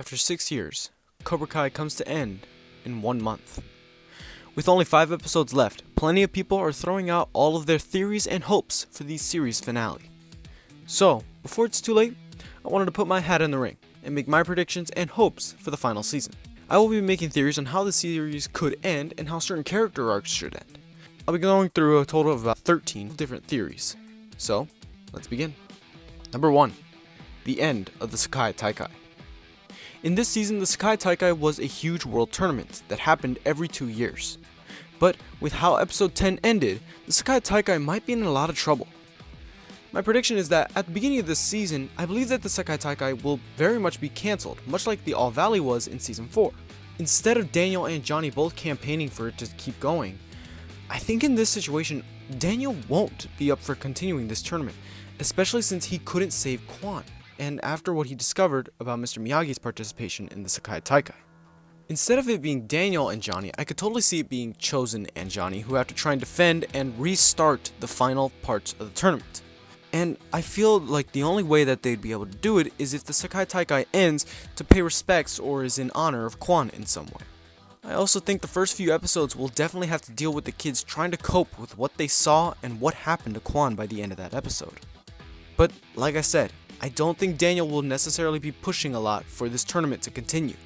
After 6 years, Cobra Kai comes to end in 1 month. With only 5 episodes left, plenty of people are throwing out all of their theories and hopes for the series finale. So, before it's too late, I wanted to put my hat in the ring and make my predictions and hopes for the final season. I will be making theories on how the series could end and how certain character arcs should end. I'll be going through a total of about 13 different theories. So, let's begin. Number 1. The end of the Sekai Taikai. In this season, the Sekai Taikai was a huge world tournament that happened every 2 years. But with how episode 10 ended, the Sekai Taikai might be in a lot of trouble. My prediction is that at the beginning of this season, I believe that the Sekai Taikai will very much be cancelled, much like the All Valley was in season 4. Instead of Daniel and Johnny both campaigning for it to keep going, I think in this situation, Daniel won't be up for continuing this tournament, especially since he couldn't save Quan, and after what he discovered about Mr. Miyagi's participation in the Sekai Taikai. Instead of it being Daniel and Johnny, I could totally see it being Chosen and Johnny who have to try and defend and restart the final parts of the tournament. And I feel like the only way that they'd be able to do it is if the Sekai Taikai ends to pay respects or is in honor of Quan in some way. I also think the first few episodes will definitely have to deal with the kids trying to cope with what they saw and what happened to Quan by the end of that episode. But like I said, I don't think Daniel will necessarily be pushing a lot for this tournament to continue.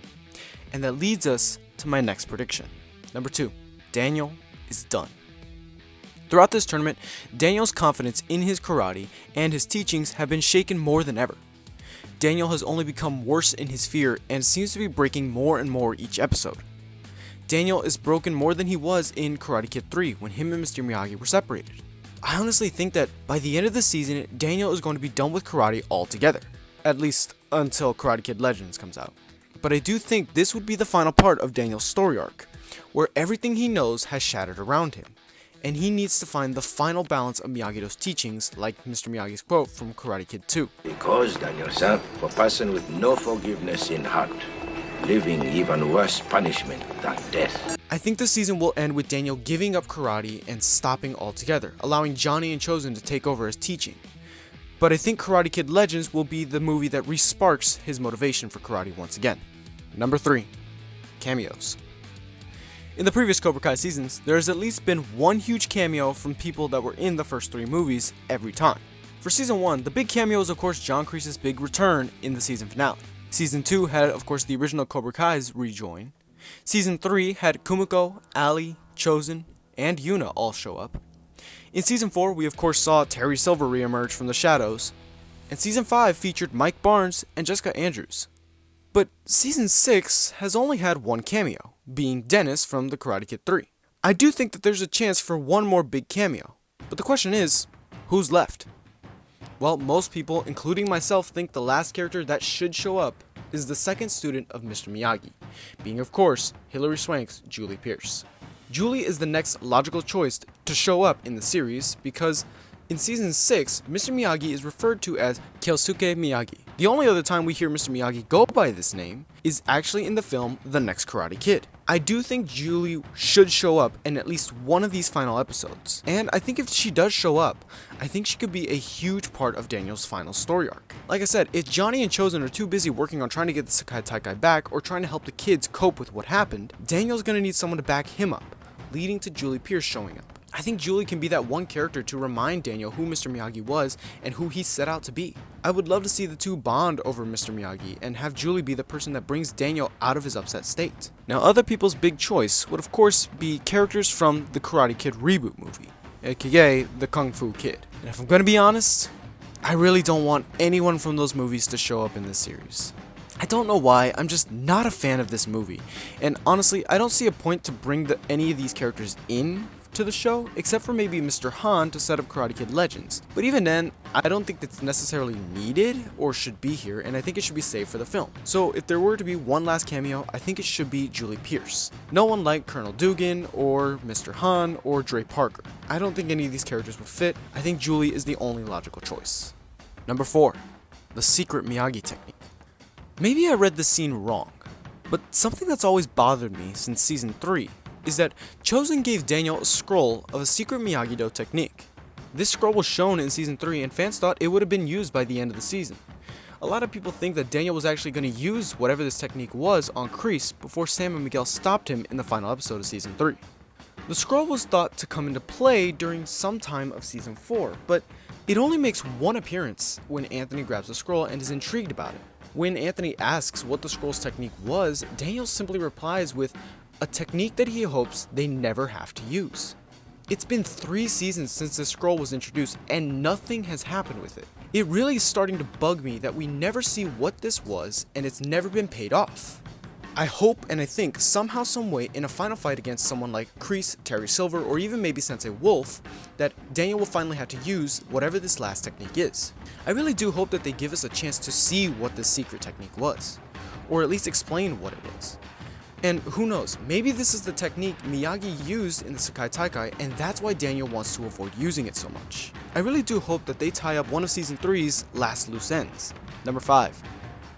And that leads us to my next prediction. Number 2, Daniel is done. Throughout this tournament, Daniel's confidence in his karate and his teachings have been shaken more than ever. Daniel has only become worse in his fear and seems to be breaking more and more each episode. Daniel is broken more than he was in Karate Kid 3 when him and Mr. Miyagi were separated. I honestly think that by the end of the season, Daniel is going to be done with karate altogether. At least until Karate Kid Legends comes out. But I do think this would be the final part of Daniel's story arc, where everything he knows has shattered around him, and he needs to find the final balance of Miyagi-Do's teachings, like Mr. Miyagi's quote from Karate Kid 2. Because, Daniel-san, for a person with no forgiveness in heart, living even worse punishment than death. I think the season will end with Daniel giving up karate and stopping altogether, allowing Johnny and Chosen to take over his teaching. But I think Karate Kid Legends will be the movie that resparks his motivation for karate once again. Number 3. Cameos. In the previous Cobra Kai seasons, there has at least been one huge cameo from people that were in the first 3 movies every time. For season 1, the big cameo is of course John Kreese's big return in the season finale. Season 2 had of course the original Cobra Kai's rejoin. Season 3 had Kumiko, Ali, Chosen, and Yuna all show up. In season 4, we of course saw Terry Silver re-emerge from the shadows, and season 5 featured Mike Barnes and Jessica Andrews. But season 6 has only had one cameo, being Dennis from the Karate Kid 3. I do think that there's a chance for one more big cameo, but the question is, who's left? Well, most people, including myself, think the last character that should show up is the second student of Mr. Miyagi, being of course Hilary Swank's Julie Pierce. Julie is the next logical choice to show up in the series because in season 6, Mr. Miyagi is referred to as Kyosuke Miyagi. The only other time we hear Mr. Miyagi go by this name is actually in the film The Next Karate Kid. I do think Julie should show up in at least one of these final episodes, and I think if she does show up, I think she could be a huge part of Daniel's final story arc. Like I said, if Johnny and Chosen are too busy working on trying to get the Sekai Taikai back or trying to help the kids cope with what happened, Daniel's gonna need someone to back him up, leading to Julie Pierce showing up. I think Julie can be that one character to remind Daniel who Mr. Miyagi was and who he set out to be. I would love to see the two bond over Mr. Miyagi and have Julie be the person that brings Daniel out of his upset state. Now, other people's big choice would of course be characters from the Karate Kid reboot movie, aka the Kung Fu Kid. And if I'm gonna be honest, I really don't want anyone from those movies to show up in this series. I don't know why, I'm just not a fan of this movie, and honestly, I don't see a point to bring any of these characters in to the show, except for maybe Mr. Han to set up Karate Kid Legends. But even then, I don't think that's necessarily needed or should be here, and I think it should be saved for the film. So if there were to be one last cameo, I think it should be Julie Pierce. No one like Colonel Dugan, or Mr. Han, or Dre Parker. I don't think any of these characters would fit. I think Julie is the only logical choice. Number 4. The secret Miyagi technique. Maybe I read this scene wrong, but something that's always bothered me since season 3 is that Chosen gave Daniel a scroll of a secret Miyagi-Do technique. This scroll was shown in season 3 and fans thought it would have been used by the end of the season. a lot of people think that Daniel was actually going to use whatever this technique was on Kreese before Sam and Miguel stopped him in the final episode of Season 3. The scroll was thought to come into play during some time of Season 4, but it only makes one appearance when Anthony grabs the scroll and is intrigued about it. When Anthony asks what the scroll's technique was, Daniel simply replies with a technique that he hopes they never have to use. It's been 3 seasons since this scroll was introduced and nothing has happened with it. It really is starting to bug me that we never see what this was and it's never been paid off. I hope and I think somehow someway in a final fight against someone like Kreese, Terry Silver, or even maybe Sensei Wolf, that Daniel will finally have to use whatever this last technique is. I really do hope that they give us a chance to see what this secret technique was, or at least explain what it was. And who knows, maybe this is the technique Miyagi used in the Sekai Taikai and that's why Daniel wants to avoid using it so much. I really do hope that they tie up one of Season 3's last loose ends. Number 5.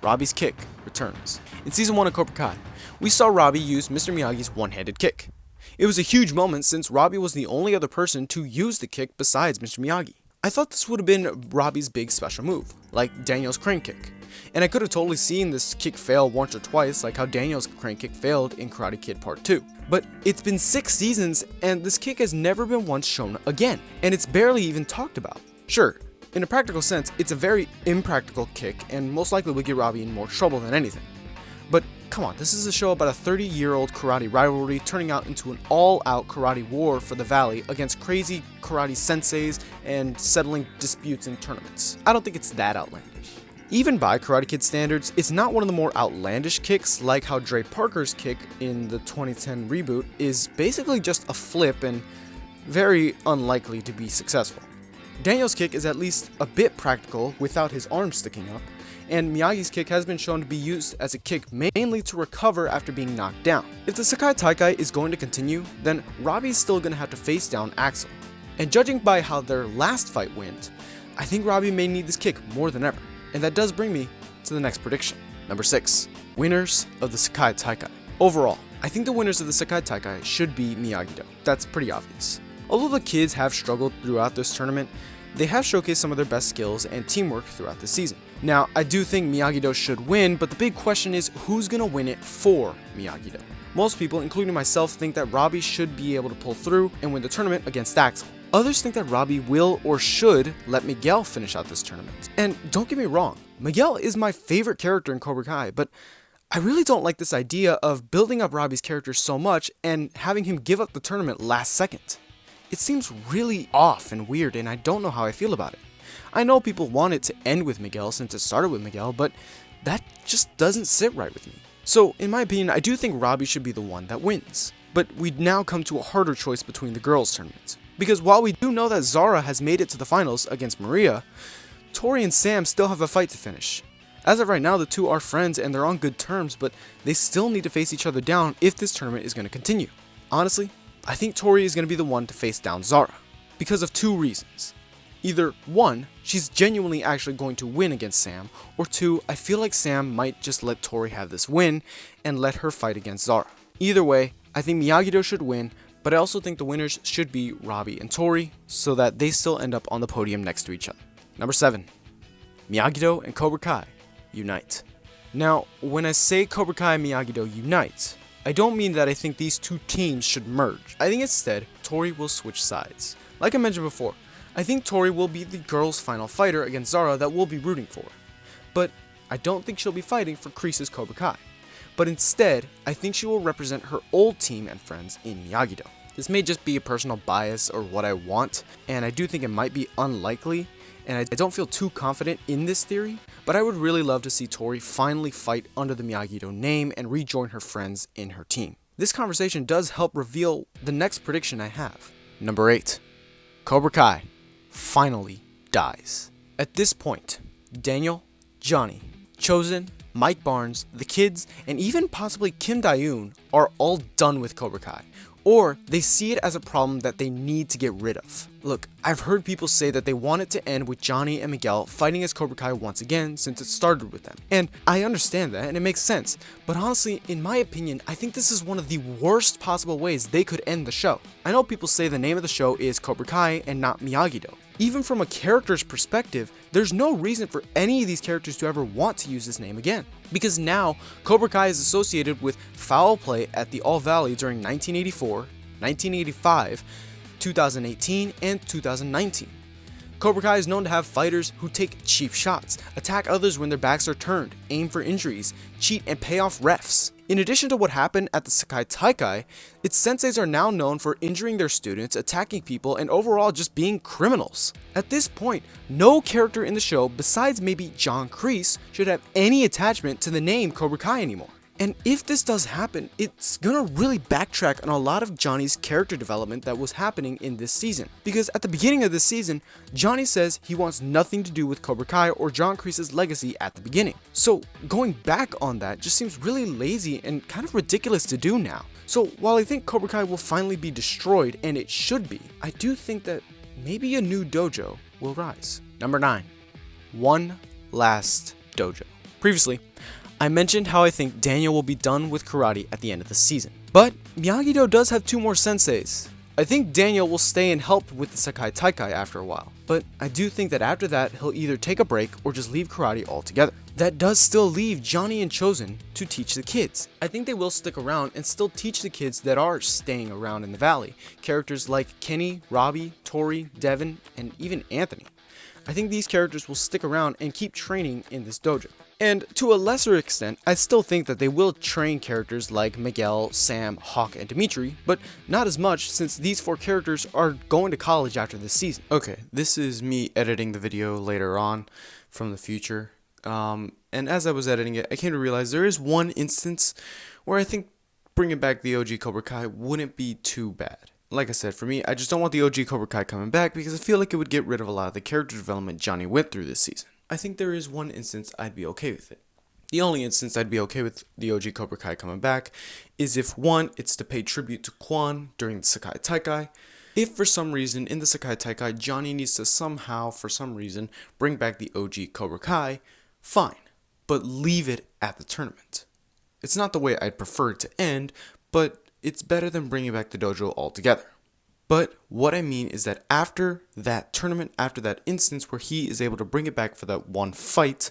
Robby's kick returns. In Season 1 of Cobra Kai, we saw Robby use Mr. Miyagi's one-handed kick. It was a huge moment since Robby was the only other person to use the kick besides Mr. Miyagi. I thought this would have been Robby's big special move, like Daniel's crane kick. And I could have totally seen this kick fail once or twice, like how Daniel's crane kick failed in Karate Kid Part 2. But it's been 6 seasons and this kick has never been once shown again, and it's barely even talked about. Sure, in a practical sense, it's a very impractical kick and most likely will get Robby in more trouble than anything. But come on, this is a show about a 30-year-old karate rivalry turning out into an all-out karate war for the Valley against crazy karate senseis and settling disputes in tournaments. I don't think it's that outlandish. Even by Karate Kid standards, it's not one of the more outlandish kicks like how Dre Parker's kick in the 2010 reboot is basically just a flip and very unlikely to be successful. Daniel's kick is at least a bit practical without his arm sticking up, and Miyagi's kick has been shown to be used as a kick mainly to recover after being knocked down. If the Sekai Taikai is going to continue, then Robby's still going to have to face down Axel. And judging by how their last fight went, I think Robby may need this kick more than ever. And that does bring me to the next prediction. Number 6. Winners of the Sekai Taikai. Overall, I think the winners of the Sekai Taikai should be Miyagi-Do. That's pretty obvious. Although the kids have struggled throughout this tournament, they have showcased some of their best skills and teamwork throughout the season. Now, I do think Miyagi-Do should win, but the big question is who's going to win it for Miyagi-Do? Most people, including myself, think that Robby should be able to pull through and win the tournament against Axel. Others think that Robby will or should let Miguel finish out this tournament. And don't get me wrong, Miguel is my favorite character in Cobra Kai, but I really don't like this idea of building up Robby's character so much and having him give up the tournament last second. It seems really off and weird, and I don't know how I feel about it. I know people want it to end with Miguel since it started with Miguel, but that just doesn't sit right with me. So, in my opinion, I do think Robby should be the one that wins. But we'd now come to a harder choice between the girls' tournaments. Because while we do know that Zara has made it to the finals against Maria, Tori and Sam still have a fight to finish. As of right now, the two are friends and they're on good terms, but they still need to face each other down if this tournament is going to continue. Honestly, I think Tori is going to be the one to face down Zara, because of 2 reasons. Either 1, she's genuinely actually going to win against Sam, or 2, I feel like Sam might just let Tori have this win and let her fight against Zara. Either way, I think Miyagi-Do should win, but I also think the winners should be Robby and Tori, so that they still end up on the podium next to each other. Number 7. Miyagi-Do and Cobra Kai unite. Now, when I say Cobra Kai and Miyagi-Do unite, I don't mean that I think these 2 teams should merge. I think instead, Tori will switch sides. Like I mentioned before, I think Tori will be the girls' final fighter against Zara that we'll be rooting for. But I don't think she'll be fighting for Kreese's Cobra Kai. But instead, I think she will represent her old team and friends in Miyagi-Do. This may just be a personal bias or what I want, and I do think it might be unlikely, and I don't feel too confident in this theory, but I would really love to see Tori finally fight under the Miyagi-Do name and rejoin her friends in her team. This conversation does help reveal the next prediction I have. Number 8. Cobra Kai finally dies. At this point, Daniel, Johnny, Chosen, Mike Barnes, the kids, and even possibly Kim Dae-yoon are all done with Cobra Kai, or they see it as a problem that they need to get rid of. Look, I've heard people say that they want it to end with Johnny and Miguel fighting as Cobra Kai once again since it started with them, and I understand that and it makes sense, but honestly, in my opinion, I think this is one of the worst possible ways they could end the show. I know people say the name of the show is Cobra Kai and not Miyagi-Do, Even from a character's perspective, there's no reason for any of these characters to ever want to use this name again. Because now, Cobra Kai is associated with foul play at the All Valley during 1984, 1985, 2018, and 2019. Cobra Kai is known to have fighters who take cheap shots, attack others when their backs are turned, aim for injuries, cheat, and pay off refs. In addition to what happened at the Sekai Taikai, its senseis are now known for injuring their students, attacking people, and overall just being criminals. At this point, no character in the show besides maybe John Kreese should have any attachment to the name Cobra Kai anymore. And if this does happen, it's gonna really backtrack on a lot of Johnny's character development that was happening in this season. Because at the beginning of this season, Johnny says he wants nothing to do with Cobra Kai or John Kreese's legacy at the beginning. So going back on that just seems really lazy and kind of ridiculous to do now. So while I think Cobra Kai will finally be destroyed, and it should be, I do think that maybe a new dojo will rise. Number 9. One Last Dojo. Previously, I mentioned how I think Daniel will be done with karate at the end of the season. But Miyagi-Do does have 2 more senseis. I think Daniel will stay and help with the Sekai Taikai after a while, but I do think that after that he'll either take a break or just leave karate altogether. That does still leave Johnny and Chozen to teach the kids. I think they will stick around and still teach the kids that are staying around in the valley. Characters like Kenny, Robby, Tori, Devin, and even Anthony. I think these characters will stick around and keep training in this dojo. And to a lesser extent, I still think that they will train characters like Miguel, Sam, Hawk, and Dimitri, but not as much since these 4 characters are going to college after this season. Okay, this is me editing the video later on from the future. And as I was editing it, I came to realize there is one instance where I think bringing back the OG Cobra Kai wouldn't be too bad. Like I said, for me, I just don't want the OG Cobra Kai coming back because I feel like it would get rid of a lot of the character development Johnny went through this season. I think there is one instance I'd be okay with it. The only instance I'd be okay with the OG Cobra Kai coming back is if 1, it's to pay tribute to Quan during the Sekai Taikai. If for some reason in the Sekai Taikai Johnny needs to somehow, for some reason, bring back the OG Cobra Kai, fine, but leave it at the tournament. It's not the way I'd prefer it to end, but it's better than bringing back the dojo altogether. But what I mean is that after that tournament, after that instance where he is able to bring it back for that one fight,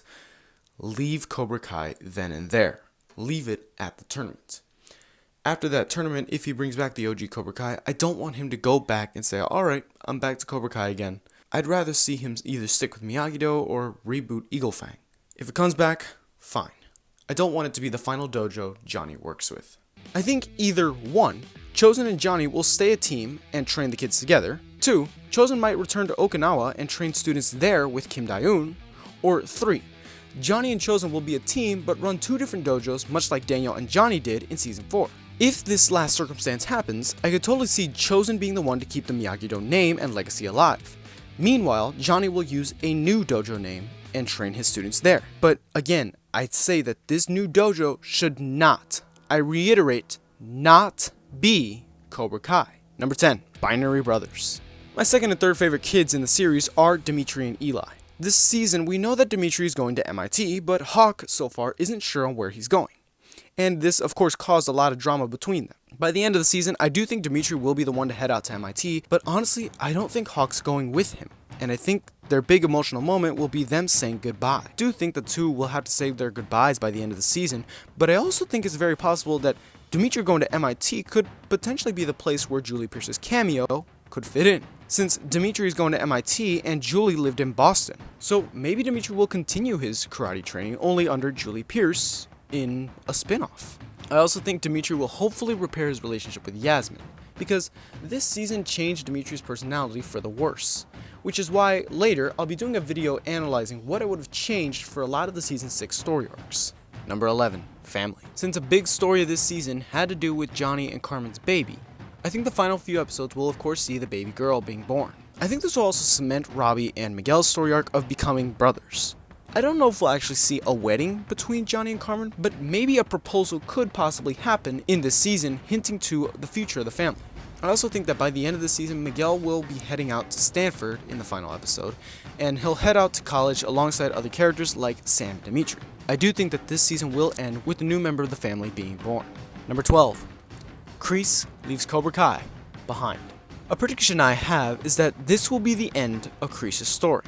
leave Cobra Kai then and there. Leave it at the tournament. After that tournament, if he brings back the OG Cobra Kai, I don't want him to go back and say, alright, I'm back to Cobra Kai again. I'd rather see him either stick with Miyagi-Do or reboot Eagle Fang. If it comes back, fine. I don't want it to be the final dojo Johnny works with. I think either 1, Chozen and Johnny will stay a team and train the kids together. 2, Chozen might return to Okinawa and train students there with Kim Dae-un. Or 3, Johnny and Chozen will be a team but run 2 different dojos much like Daniel and Johnny did in season 4. If this last circumstance happens, I could totally see Chozen being the one to keep the Miyagi-Do name and legacy alive. Meanwhile, Johnny will use a new dojo name and train his students there. But again, I'd say that this new dojo should not, I reiterate, not be Cobra Kai. Number 10, Binary Brothers. My second and third favorite kids in the series are Dimitri and Eli. This season, we know that Dimitri is going to MIT, but Hawk, so far, isn't sure on where he's going. And this, of course, caused a lot of drama between them. By the end of the season, I do think Dimitri will be the one to head out to MIT, but honestly, I don't think Hawk's going with him. And I think their big emotional moment will be them saying goodbye. I do think the 2 will have to say their goodbyes by the end of the season, but I also think it's very possible that Dimitri going to MIT could potentially be the place where Julie Pierce's cameo could fit in, since Dimitri is going to MIT and Julie lived in Boston. So maybe Dimitri will continue his karate training only under Julie Pierce in a spin-off. I also think Dimitri will hopefully repair his relationship with Yasmin, because this season changed Dimitri's personality for the worse, which is why later I'll be doing a video analyzing what I would have changed for a lot of the season 6 story arcs. Number 11, family. Since a big story of this season had to do with Johnny and Carmen's baby, I think the final few episodes will of course see the baby girl being born. I think this will also cement Robby and Miguel's story arc of becoming brothers. I don't know if we'll actually see a wedding between Johnny and Carmen, but maybe a proposal could possibly happen in this season, hinting to the future of the family. I also think that by the end of the season, Miguel will be heading out to Stanford in the final episode, and he'll head out to college alongside other characters like Sam and Dimitri. I do think that this season will end with a new member of the family being born. Number 12, Kreese leaves Cobra Kai behind. A prediction I have is that this will be the end of Kreese's story,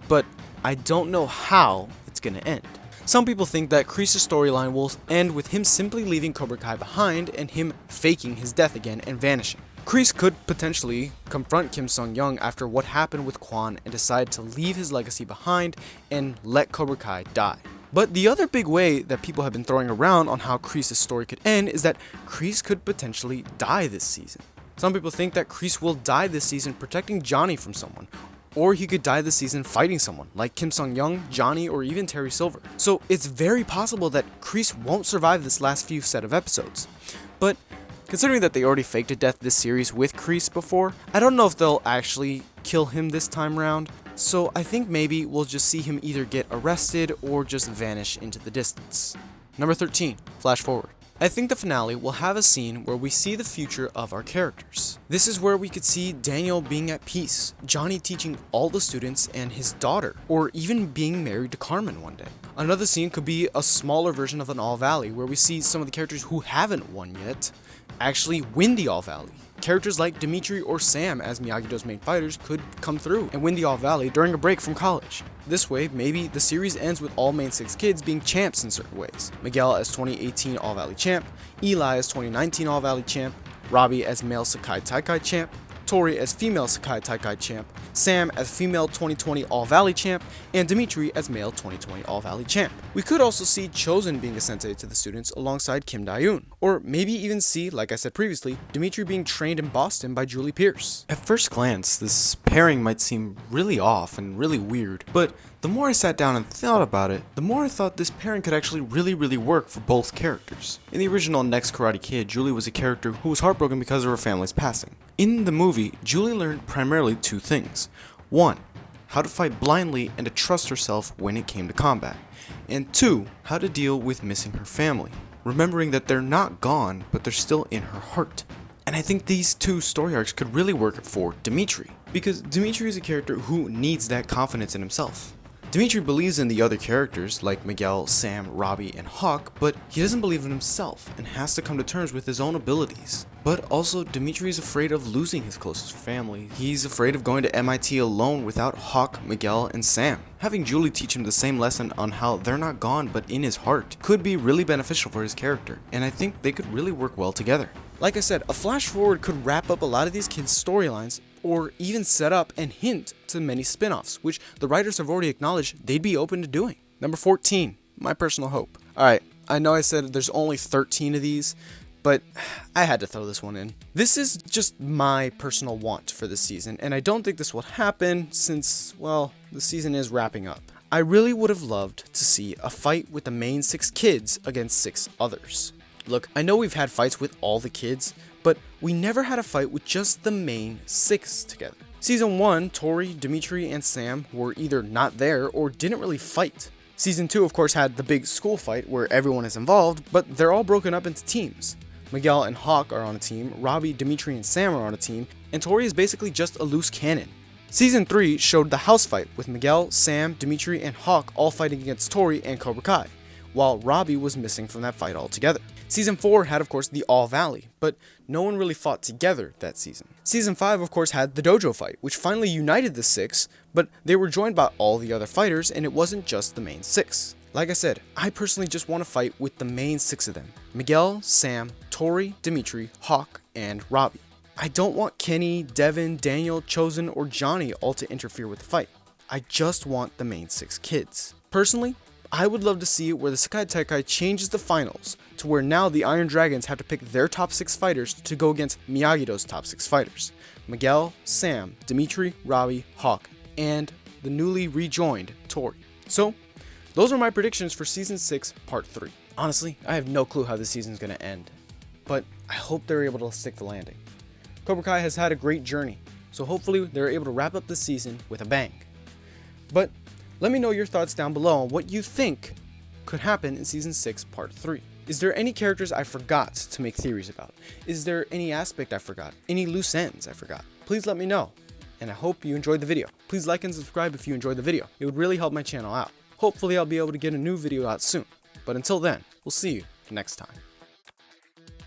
but I don't know how it's gonna end. Some people think that Kreese's storyline will end with him simply leaving Cobra Kai behind and him faking his death again and vanishing. Kreese could potentially confront Kim Sung-young after what happened with Kwon and decide to leave his legacy behind and let Cobra Kai die. But the other big way that people have been throwing around on how Kreese's story could end is that Kreese could potentially die this season. Some people think that Kreese will die this season protecting Johnny from someone, or he could die this season fighting someone like Kim Sung-young, Johnny, or even Terry Silver. So it's very possible that Kreese won't survive this last few set of episodes. But considering that they already faked a death this series with Kreese before, I don't know if they'll actually kill him this time round. So I think maybe we'll just see him either get arrested or just vanish into the distance. Number 13, flash forward. I think the finale will have a scene where we see the future of our characters. This is where we could see Daniel being at peace, Johnny teaching all the students and his daughter, or even being married to Carmen one day. Another scene could be a smaller version of an All Valley where we see some of the characters who haven't won yet actually win the All Valley. Characters like Dimitri or Sam as Miyagi-Do's main fighters could come through and win the All Valley during a break from college. This way, maybe the series ends with all main 6 kids being champs in certain ways. Miguel as 2018 All Valley champ, Eli as 2019 All Valley champ, Robby as male Sekai Taikai champ, Tori as female Sekai Taikai champ, Sam as female 2020 All Valley champ, and Dimitri as male 2020 All Valley champ. We could also see Chosen being a sensei to the students alongside Kim Dae-un, or maybe even see, like I said previously, Dimitri being trained in Boston by Julie Pierce. At first glance, this pairing might seem really off and really weird, but the more I sat down and thought about it, the more I thought this pairing could actually really work for both characters. In the original Next Karate Kid, Julie was a character who was heartbroken because of her family's passing. In the movie, Julie learned primarily 2 things. 1, how to fight blindly and to trust herself when it came to combat. And 2, how to deal with missing her family, remembering that they're not gone, but they're still in her heart. And I think these 2 story arcs could really work for Dimitri, because Dimitri is a character who needs that confidence in himself. Dimitri believes in the other characters like Miguel, Sam, Robby, and Hawk, but he doesn't believe in himself and has to come to terms with his own abilities. But also, Dimitri is afraid of losing his closest family. He's afraid of going to MIT alone without Hawk, Miguel, and Sam. Having Julie teach him the same lesson on how they're not gone but in his heart could be really beneficial for his character, and I think they could really work well together. Like I said, a flash forward could wrap up a lot of these kids' storylines, or even set up and hint to many spin-offs, which the writers have already acknowledged they'd be open to doing. Number 14, my personal hope. Alright, I know I said there's only 13 of these, but I had to throw this one in. This is just my personal want for this season, and I don't think this will happen since, well, the season is wrapping up. I really would have loved to see a fight with the main 6 kids against 6 others. Look, I know we've had fights with all the kids, but we never had a fight with just the main 6 together. Season 1, Tori, Dimitri, and Sam were either not there or didn't really fight. Season 2, of course, had the big school fight where everyone is involved, but they're all broken up into teams. Miguel and Hawk are on a team, Robby, Dimitri, and Sam are on a team, and Tori is basically just a loose cannon. Season 3 showed the house fight with Miguel, Sam, Dimitri, and Hawk all fighting against Tori and Cobra Kai, while Robby was missing from that fight altogether. Season 4 had, of course, the All Valley, but no one really fought together that season. Season 5, of course, had the dojo fight, which finally united the 6, but they were joined by all the other fighters, and it wasn't just the main 6. Like I said, I personally just want to fight with the main 6 of them: Miguel, Sam, Tori, Dimitri, Hawk, and Robby. I don't want Kenny, Devin, Daniel, Chosen, or Johnny all to interfere with the fight. I just want the main 6 kids. Personally, I would love to see it where the Sekai Taikai changes the finals to where now the Iron Dragons have to pick their top 6 fighters to go against Miyagi-Do's top 6 fighters: Miguel, Sam, Dimitri, Robby, Hawk, and the newly rejoined Tori. So, those are my predictions for Season 6, Part 3. Honestly, I have no clue how this season is going to end, but I hope they're able to stick the landing. Cobra Kai has had a great journey, so hopefully they're able to wrap up the season with a bang. But let me know your thoughts down below on what you think could happen in Season 6, Part 3. Is there any characters I forgot to make theories about? Is there any aspect I forgot? Any loose ends I forgot? Please let me know, and I hope you enjoyed the video. Please like and subscribe if you enjoyed the video. It would really help my channel out. Hopefully I'll be able to get a new video out soon. But until then, we'll see you next time.